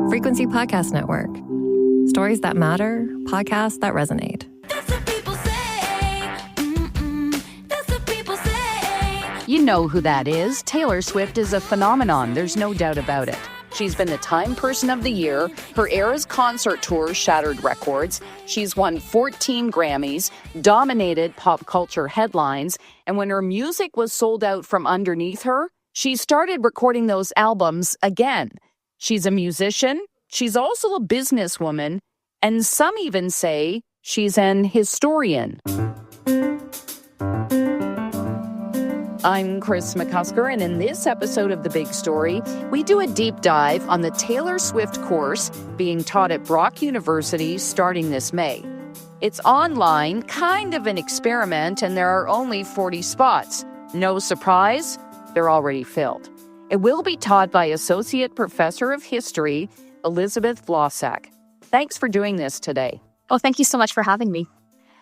Frequency Podcast Network. Stories that matter, podcasts that resonate. That's what people say. That's what people say. You know who that is. Taylor Swift is a phenomenon. There's no doubt about it. She's been the Time Person of the Year. Her Eras concert tour shattered records. She's won 14 Grammys, dominated pop culture headlines, and when her music was sold out from underneath her, she started recording those albums again. She's a musician. She's also a businesswoman, and some even say she's an historian. I'm Kris McCusker, and in this episode of The Big Story, we do a deep dive on the Taylor Swift course being taught at Brock University starting this May. It's online, kind of an experiment, and there are only 40 spots. No surprise, they're already filled. It will be taught by Associate Professor of History, Elizabeth Vlossak. Thanks for doing this today. Oh, thank you so much for having me.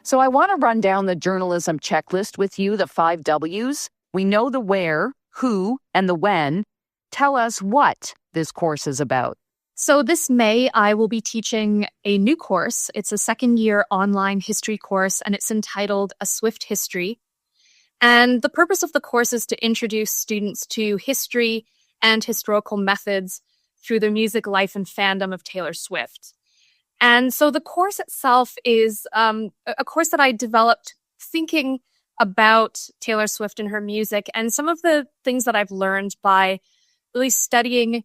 So I want to run down the journalism checklist with you, the 5 W's. We know the where, who, and the when. Tell us what this course is about. So this May, I will be teaching a new course. It's a second-year online history course, and it's entitled A Swift History. And the purpose of the course is to introduce students to history and historical methods through the music, life, and fandom of Taylor Swift. And so the course itself is a course that I developed thinking about Taylor Swift and her music and some of the things that I've learned by really studying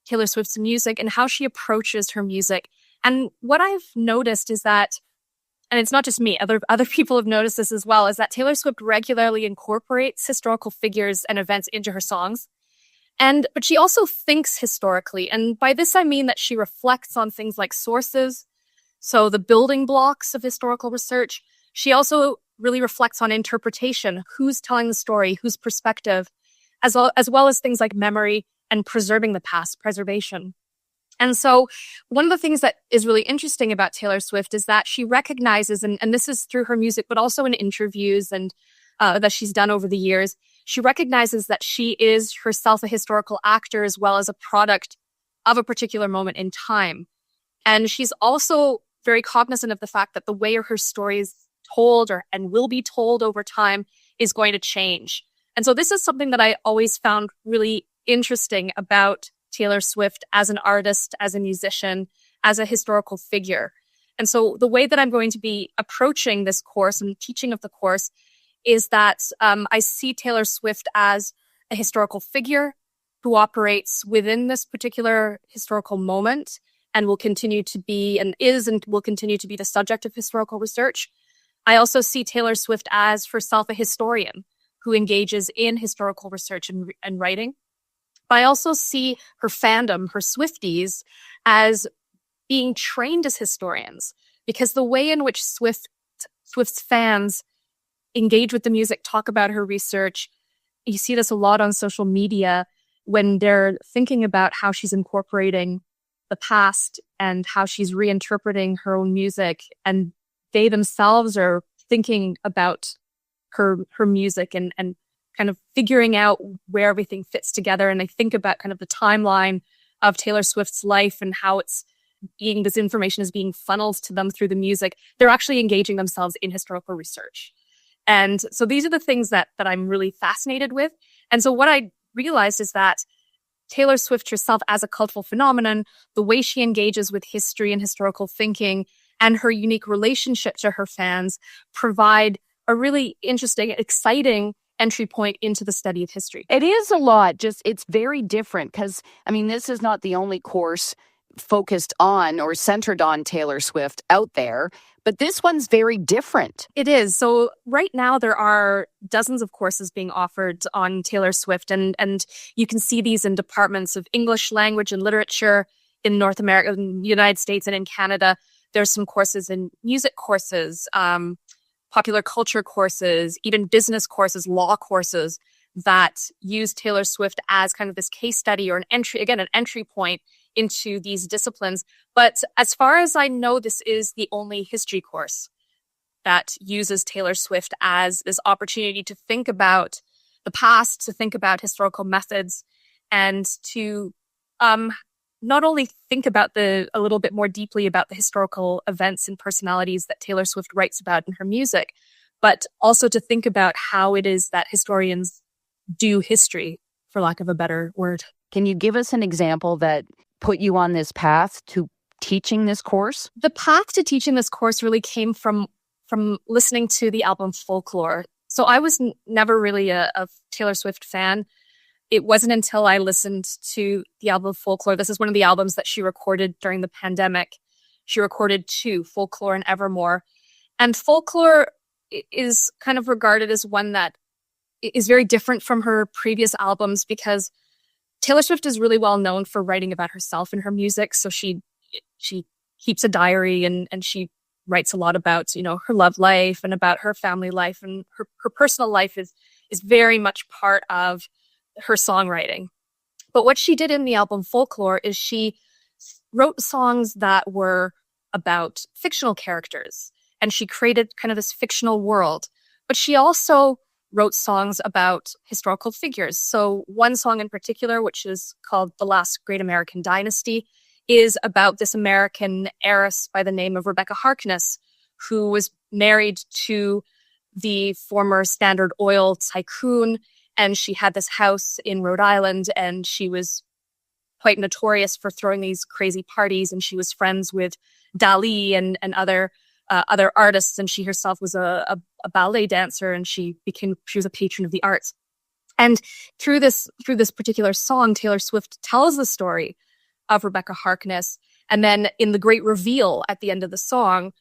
Taylor Swift's music and how she approaches her music. And what I've noticed is that, and it's not just me, other people have noticed this as well, is that Taylor Swift regularly incorporates historical figures and events into her songs. But she also thinks historically. And by this, I mean that she reflects on things like sources, so the building blocks of historical research. She also really reflects on interpretation, who's telling the story, whose perspective, as well as things like memory and preserving the past, preservation. And so one of the things that is really interesting about Taylor Swift is that she recognizes, and this is through her music, but also in interviews and that she's done over the years, she recognizes that she is herself a historical actor as well as a product of a particular moment in time. And she's also very cognizant of the fact that the way her story is told and will be told over time is going to change. And so this is something that I always found really interesting about Taylor Swift as an artist, as a musician, as a historical figure. And so the way that I'm going to be approaching this course and teaching of the course is that I see Taylor Swift as a historical figure who operates within this particular historical moment and will continue to be and will continue to be the subject of historical research. I also see Taylor Swift as herself a historian who engages in historical research and writing. But I also see her fandom, her Swifties, as being trained as historians, because the way in which Swift's fans engage with the music, talk about her research, you see this a lot on social media when they're thinking about how she's incorporating the past and how she's reinterpreting her own music, and they themselves are thinking about her music and kind of figuring out where everything fits together. And they think about kind of the timeline of Taylor Swift's life and how this information is being funneled to them through the music. They're actually engaging themselves in historical research. And so these are the things that I'm really fascinated with. And so what I realized is that Taylor Swift herself as a cultural phenomenon, the way she engages with history and historical thinking, and her unique relationship to her fans provide a really interesting, exciting entry point into the study of history. It is a lot. It's very different because, this is not the only course focused on or centered on Taylor Swift out there, but this one's very different. It is. So right now there are dozens of courses being offered on Taylor Swift, and you can see these in departments of English language and literature in North America, in the United States, and in Canada. There's some courses in music courses, popular culture courses, even business courses, law courses that use Taylor Swift as kind of this case study or an entry point into these disciplines. But as far as I know, this is the only history course that uses Taylor Swift as this opportunity to think about the past, to think about historical methods, and to not only think about a little bit more deeply about the historical events and personalities that Taylor Swift writes about in her music, but also to think about how it is that historians do history, for lack of a better word. Can you give us an example that put you on this path to teaching this course? The path to teaching this course really came from listening to the album Folklore. So I was never really a Taylor Swift fan. It wasn't until I listened to the album Folklore. This is one of the albums that she recorded during the pandemic. She recorded 2, Folklore and Evermore. And Folklore is kind of regarded as one that is very different from her previous albums because Taylor Swift is really well known for writing about herself in her music. So she keeps a diary and she writes a lot about, her love life and about her family life, and her personal life is very much part of her songwriting. But what she did in the album Folklore is she wrote songs that were about fictional characters, and she created kind of this fictional world. But she also wrote songs about historical figures. So one song in particular, which is called The Last Great American Dynasty, is about this American heiress by the name of Rebecca Harkness, who was married to the former Standard Oil tycoon. And she had this house in Rhode Island, and she was quite notorious for throwing these crazy parties. And she was friends with Dali and other artists. And she herself was a ballet dancer, and she was a patron of the arts. And through this particular song, Taylor Swift tells the story of Rebecca Harkness. And then in the great reveal at the end of the song,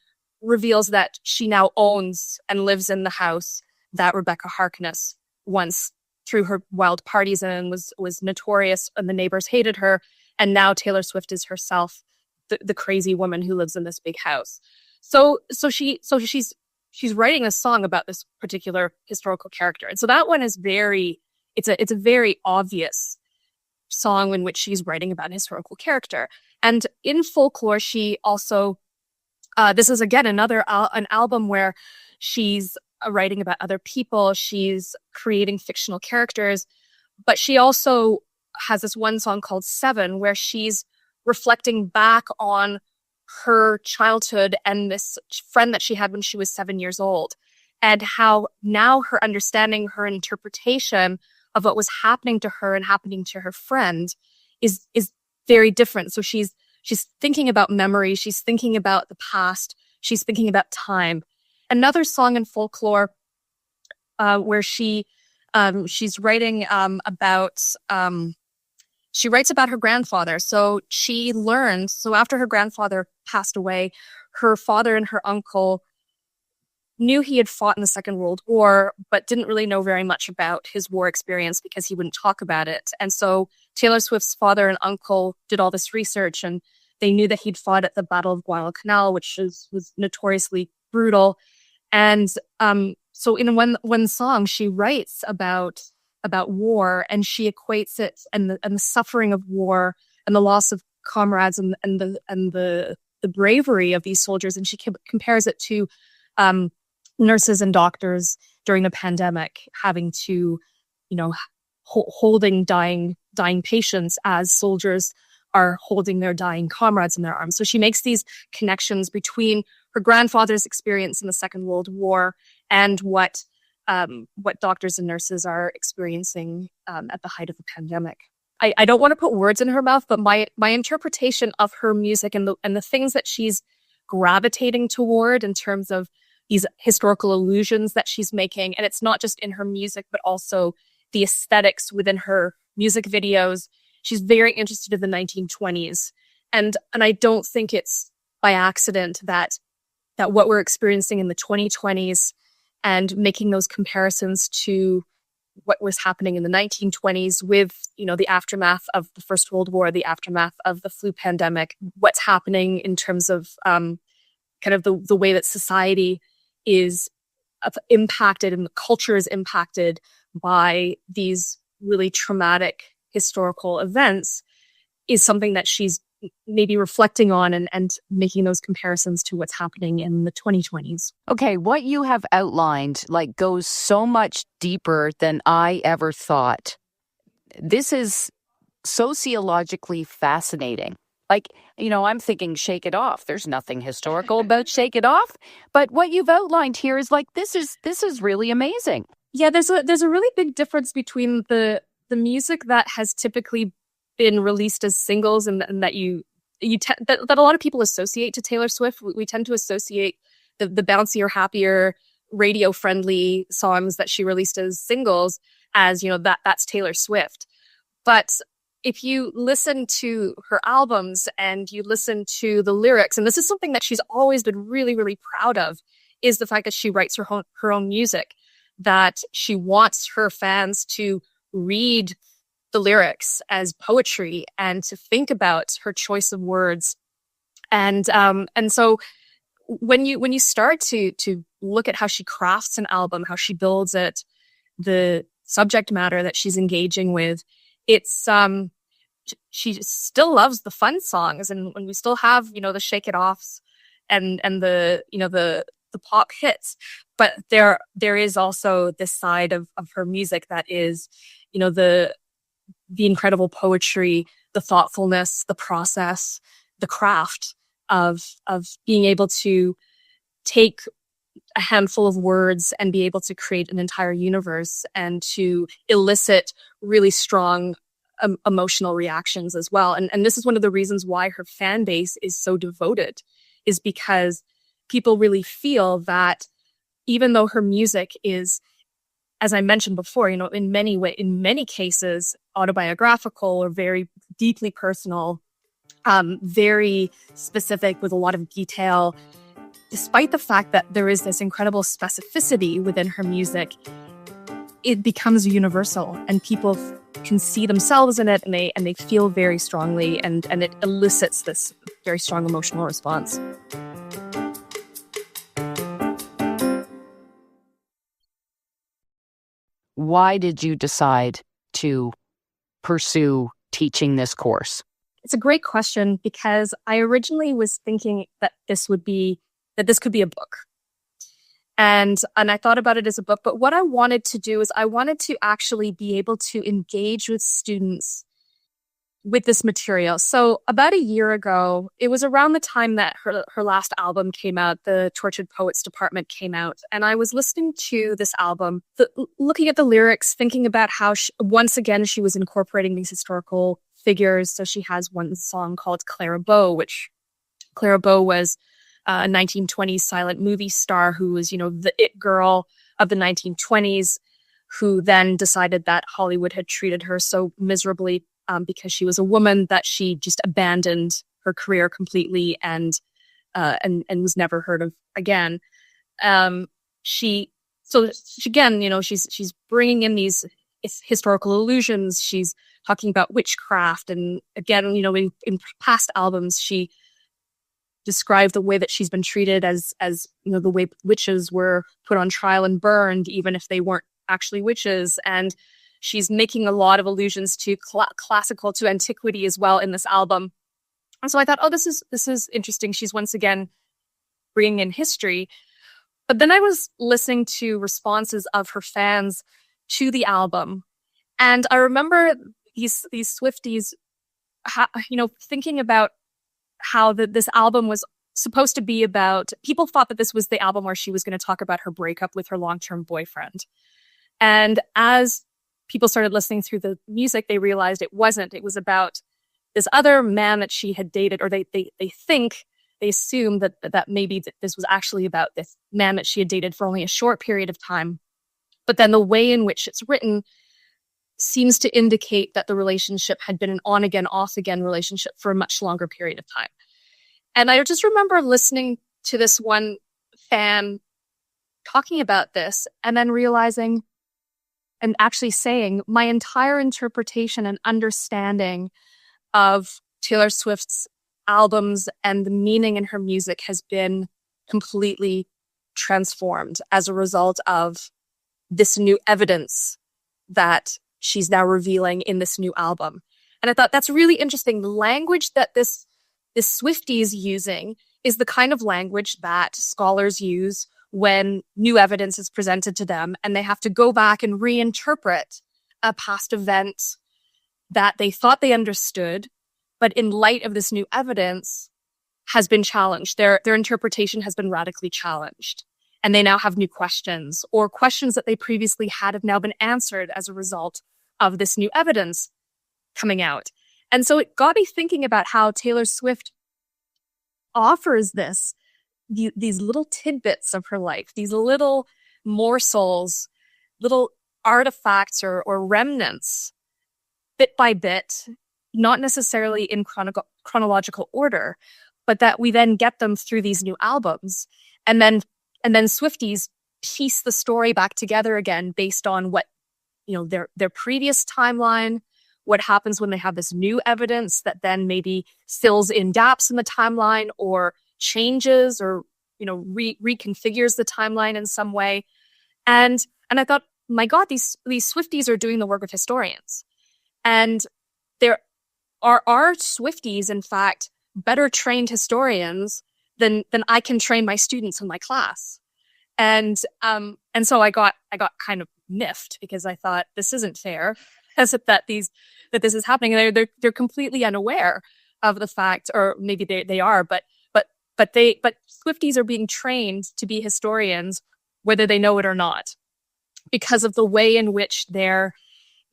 reveals that she now owns and lives in the house that Rebecca Harkness once threw her wild parties in and was notorious, and the neighbors hated her. And now Taylor Swift is herself the crazy woman who lives in this big house. So she's writing a song about this particular historical character. And so that one is it's a very obvious song in which she's writing about a historical character. And in Folklore, she also, this is again an album where she's writing about other people, she's creating fictional characters, but she also has this one song called 7, where she's reflecting back on her childhood and this friend that she had when she was 7 years old, and how now her understanding, her interpretation of what was happening to her and happening to her friend is very different. So she's thinking about memory, she's thinking about the past, she's thinking about time. Another song in Folklore where she's writing she writes about her grandfather. So after her grandfather passed away, her father and her uncle knew he had fought in the Second World War, but didn't really know very much about his war experience because he wouldn't talk about it. And so Taylor Swift's father and uncle did all this research, and they knew that he'd fought at the Battle of Guadalcanal, which was notoriously brutal. And so in one song, she writes about war, and she equates it and the suffering of war and the loss of comrades and the bravery of these soldiers, and she compares it to nurses and doctors during the pandemic having to, holding dying patients as soldiers are holding their dying comrades in their arms. So she makes these connections between her grandfather's experience in the Second World War and what doctors and nurses are experiencing at the height of the pandemic. I don't want to put words in her mouth, but my interpretation of her music and the things that she's gravitating toward in terms of these historical allusions that she's making, and it's not just in her music, but also the aesthetics within her music videos. She's very interested in the 1920s, and I don't think it's by accident that what we're experiencing in the 2020s and making those comparisons to what was happening in the 1920s with, the aftermath of the First World War, the aftermath of the flu pandemic, what's happening in terms of kind of the way that society is impacted and the culture is impacted by these really traumatic historical events is something that she's maybe reflecting on and making those comparisons to what's happening in the 2020s. Okay, what you have outlined goes so much deeper than I ever thought. This is sociologically fascinating. Like, I'm thinking Shake It Off. There's nothing historical about Shake It Off. But what you've outlined here is like, this is really amazing. Yeah, there's a really big difference between the music that has typically been released as singles and that that a lot of people associate to Taylor Swift. We tend to associate the bouncier, happier, radio-friendly songs that she released as singles as, that's Taylor Swift. But if you listen to her albums and you listen to the lyrics, and this is something that she's always been really, really proud of, is the fact that she writes her own music, that she wants her fans to read the lyrics as poetry and to think about her choice of words. And so when you start to look at how she crafts an album, how she builds it, the subject matter that she's engaging with, it's she still loves the fun songs, and when we still have the Shake It Offs and the the pop hits, but there is also this side of her music that is the incredible poetry, the thoughtfulness, the process, the craft of being able to take a handful of words and be able to create an entire universe and to elicit really strong emotional reactions as well. And this is one of the reasons why her fan base is so devoted, is because people really feel that even though her music is, as I mentioned before, in many cases autobiographical or very deeply personal, very specific with a lot of detail, despite the fact that there is this incredible specificity within her music, it becomes universal and people can see themselves in it, and they feel very strongly, and it elicits this very strong emotional response. Why did you decide to pursue teaching this course? It's a great question, because I originally was thinking that this could be a book. And I thought about it as a book, but what I wanted to do is I wanted to actually be able to engage with students with this material. So about a year ago, it was around the time that her last album came out, The Tortured Poets Department came out, and I was listening to this album, looking at the lyrics, thinking about how once again she was incorporating these historical figures. So she has one song called Clara Bow, which Clara Bow was a 1920s silent movie star who was, the it girl of the 1920s, who then decided that Hollywood had treated her so miserably because she was a woman that she just abandoned her career completely and was never heard of again. She's bringing in these historical allusions. She's talking about witchcraft, and again, in past albums, she described the way that she's been treated as the way witches were put on trial and burned, even if they weren't actually witches. And she's making a lot of allusions to classical, to antiquity as well in this album. And so I thought, this is interesting. She's once again bringing in history. But then I was listening to responses of her fans to the album, and I remember these Swifties, thinking about how this album was supposed to be about. People thought that this was the album where she was going to talk about her breakup with her long-term boyfriend. And as people started listening through the music, they realized it wasn't. It was about this other man that she had dated, or they assumed that maybe this was actually about this man that she had dated for only a short period of time. But then the way in which it's written seems to indicate that the relationship had been an on-again, off-again relationship for a much longer period of time. And I just remember listening to this one fan talking about this and then realizing and actually saying, my entire interpretation and understanding of Taylor Swift's albums and the meaning in her music has been completely transformed as a result of this new evidence that she's now revealing in this new album. And I thought that's really interesting. The language that this Swiftie is using is the kind of language that scholars use when new evidence is presented to them and they have to go back and reinterpret a past event that they thought they understood, but in light of this new evidence has been challenged. Their interpretation has been radically challenged. And they now have new questions, or questions that they previously had have now been answered as a result of this new evidence coming out. And so it got me thinking about how Taylor Swift offers these little tidbits of her life, these little morsels, little artifacts or remnants, bit by bit, not necessarily in chronological order, but that we then get them through these new albums. And then Swifties piece the story back together again based on what, their previous timeline, what happens when they have this new evidence that then maybe fills in gaps in the timeline or changes or, reconfigures the timeline in some way. And I thought, my God, these Swifties are doing the work of historians. And there are Swifties, in fact, better trained historians than I can train my students in my class. And so I got kind of miffed because I thought this isn't fair, as if that this is happening. And they're completely unaware of the fact, or maybe they are, but Swifties are being trained to be historians, whether they know it or not, because of the way in which they're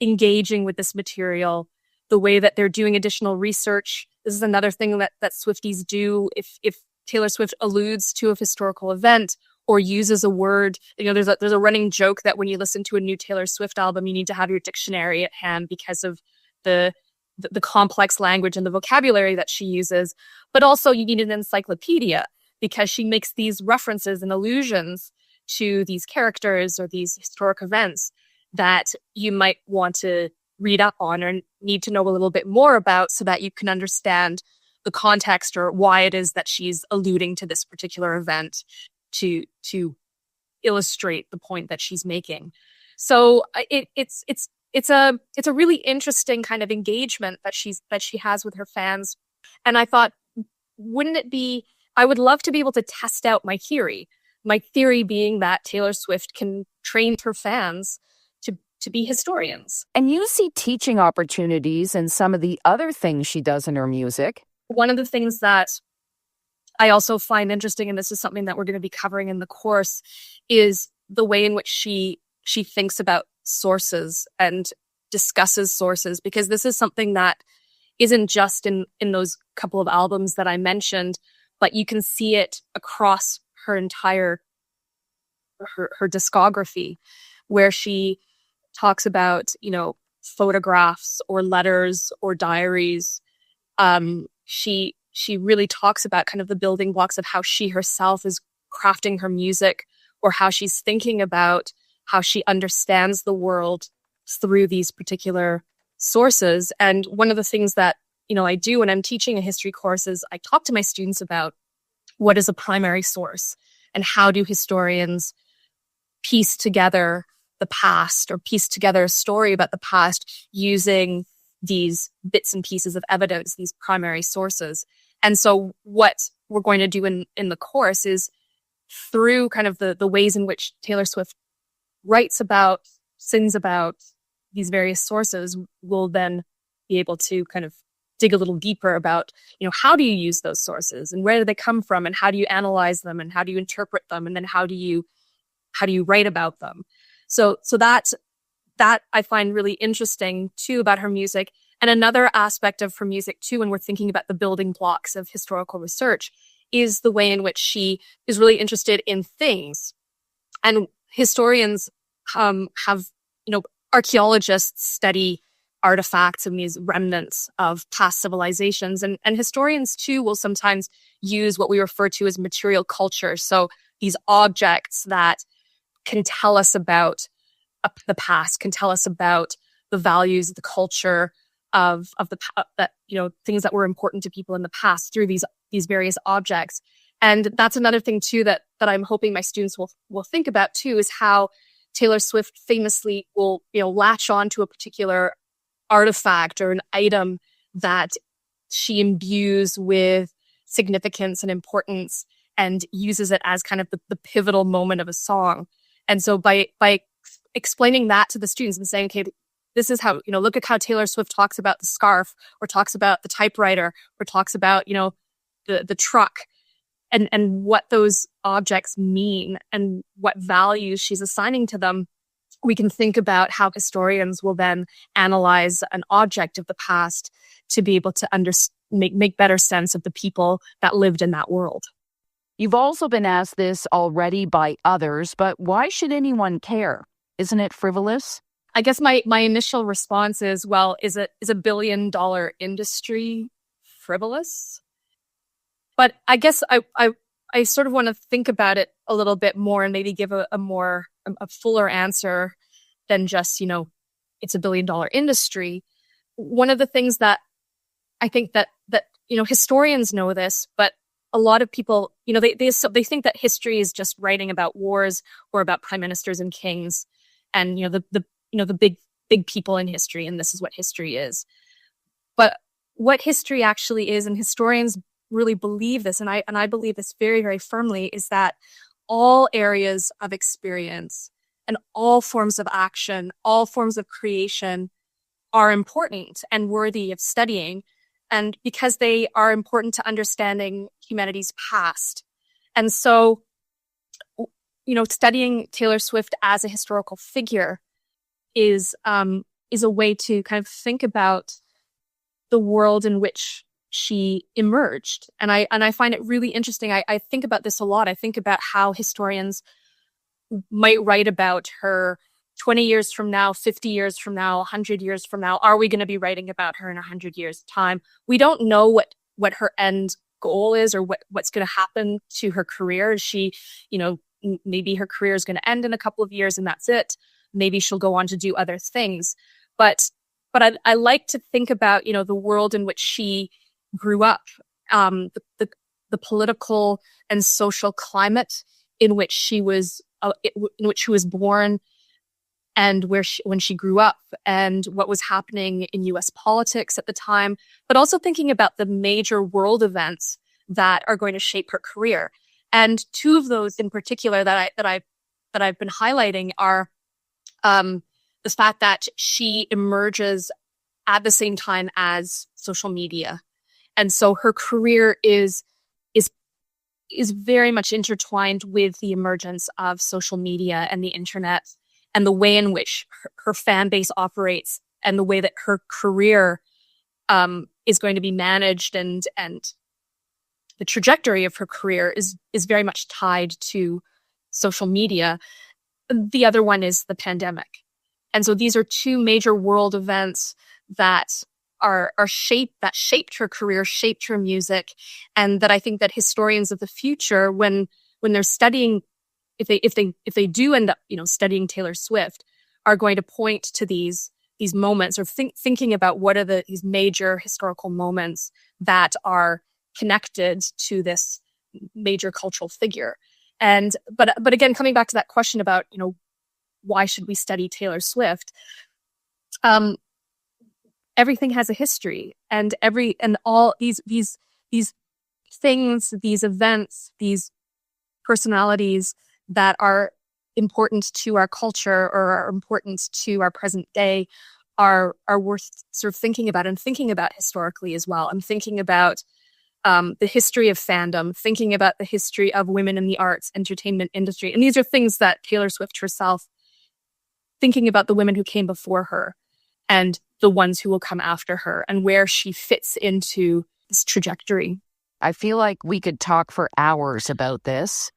engaging with this material, the way that they're doing additional research. This is another thing that Swifties do. If Taylor Swift alludes to a historical event or uses a word, there's a running joke that when you listen to a new Taylor Swift album, you need to have your dictionary at hand because of the complex language and the vocabulary that she uses. But also you need an encyclopedia because she makes these references and allusions to these characters or these historic events that you might want to read up on or need to know a little bit more about so that you can understand the context or why it is that she's alluding to this particular event to illustrate the point that she's making. So it's a really interesting kind of engagement that she has with her fans. And I thought, I would love to be able to test out my theory being that Taylor Swift can train her fans to be historians. And you see teaching opportunities in some of the other things she does in her music. One of the things that I also find interesting, and this is something that we're going to be covering in the course, is the way in which she thinks about sources and discusses sources, because this is something that isn't just in those couple of albums that I mentioned, but you can see it across her entire her discography, where she talks about, photographs or letters or diaries. She really talks about kind of the building blocks of how she herself is crafting her music, or how she's thinking about how she understands the world through these particular sources. And one of the things that, I do when I'm teaching a history course is I talk to my students about what is a primary source and how do historians piece together the past or piece together a story about the past using these bits and pieces of evidence, these primary sources. And so what we're going to do in the course is, through kind of the ways in which Taylor Swift writes about, sings about these various sources, we'll then be able to kind of dig a little deeper about, how do you use those sources and where do they come from and how do you analyze them and how do you interpret them and then how do you write about them. So that I find really interesting too about her music. And another aspect of her music too, when we're thinking about the building blocks of historical research, is the way in which she is really interested in things. And historians have, archaeologists study artifacts and these remnants of past civilizations. And historians too will sometimes use what we refer to as material culture. So these objects that can tell us about the past, can tell us about the values, the culture of that, things that were important to people in the past through these various objects. And that's another thing too that I'm hoping my students will think about too, is how Taylor Swift famously will, latch on to a particular artifact or an item that she imbues with significance and importance and uses it as kind of the pivotal moment of a song. And so by explaining that to the students and saying, okay, this is how, look at how Taylor Swift talks about the scarf, or talks about the typewriter, or talks about, the truck, and what those objects mean and what values she's assigning to them. We can think about how historians will then analyze an object of the past to be able to make better sense of the people that lived in that world. You've also been asked this already by others, but why should anyone care? Isn't it frivolous? I guess my initial response is, well, is a billion-dollar industry frivolous? But I guess I sort of want to think about it a little bit more and maybe give a fuller answer than just, it's a billion-dollar industry. One of the things that I think that historians know this, but a lot of people, they think that history is just writing about wars or about prime ministers and kings, and the big people in history, and this is what history is. But what history actually is, and historians really believe this, and I believe this very, very firmly, is that all areas of experience and all forms of action, all forms of creation are important and worthy of studying. And because they are important to understanding humanity's past. And so, studying Taylor Swift as a historical figure is a way to kind of think about the world in which she emerged. And I find it really interesting. I think about this a lot. I think about how historians might write about her 20 years from now, 50 years from now, 100 years from now. Are we going to be writing about her in 100 years' time? We don't know what her end goal is, or what's going to happen to her career. She, maybe her career is going to end in a couple of years and that's it. Maybe she'll go on to do other things. But I like to think about, the world in which she grew up, the political and social climate in which she was born, and when she grew up, and what was happening in U.S. politics at the time, but also thinking about the major world events that are going to shape her career. And two of those in particular that I've been highlighting are the fact that she emerges at the same time as social media, and so her career is very much intertwined with the emergence of social media and the internet, and the way in which her fan base operates, and the way that her career is going to be managed, and the trajectory of her career is very much tied to social media. The other one is the pandemic. And so these are two major world events that shaped her career, shaped her music, and that I think that historians of the future, when they're studying, if they do end up, studying Taylor Swift, are going to point to these moments, or thinking about what are these major historical moments that are connected to this major cultural figure. And but again, coming back to that question about, why should we study Taylor Swift? Everything has a history, and all these things, these events, these personalities that are important to our culture or are important to our present day are worth sort of thinking about, and thinking about historically as well. I'm thinking about the history of fandom, thinking about the history of women in the arts, entertainment industry. And these are things that Taylor Swift herself, thinking about the women who came before her and the ones who will come after her, and where she fits into this trajectory. I feel like we could talk for hours about this.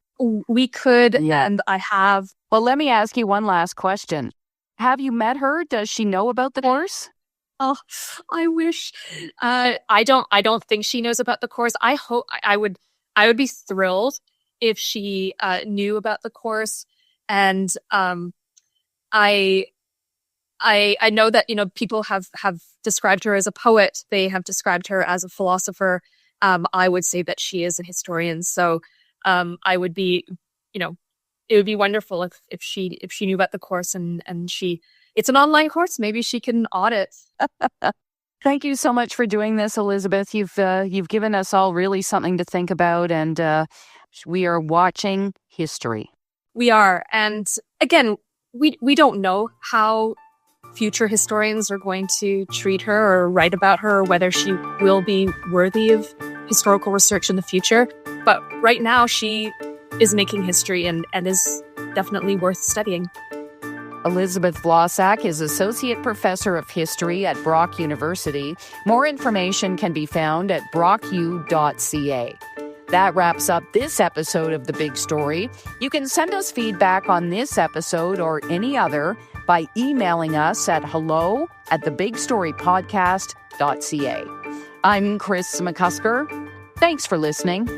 We could, yeah. And I have. Well, let me ask you one last question. Have you met her? Does she know about the course? Oh, I wish. I don't think she knows about the course. I hope I would be thrilled if she knew about the course. And I know that, people have described her as a poet. They have described her as a philosopher. I would say that she is a historian. So I would be, it would be wonderful if she knew about the course, and it's an online course. Maybe she can audit. Thank you so much for doing this, Elizabeth. You've given us all really something to think about, and we are watching history. We are, and again, we don't know how future historians are going to treat her or write about her, or whether she will be worthy of historical research in the future. But right now, she is making history and is definitely worth studying. Elizabeth Vlossak is Associate Professor of History at Brock University. More information can be found at brocku.ca. That wraps up this episode of The Big Story. You can send us feedback on this episode or any other by emailing us at hello@thebigstorypodcast.ca. I'm Kris McCusker. Thanks for listening.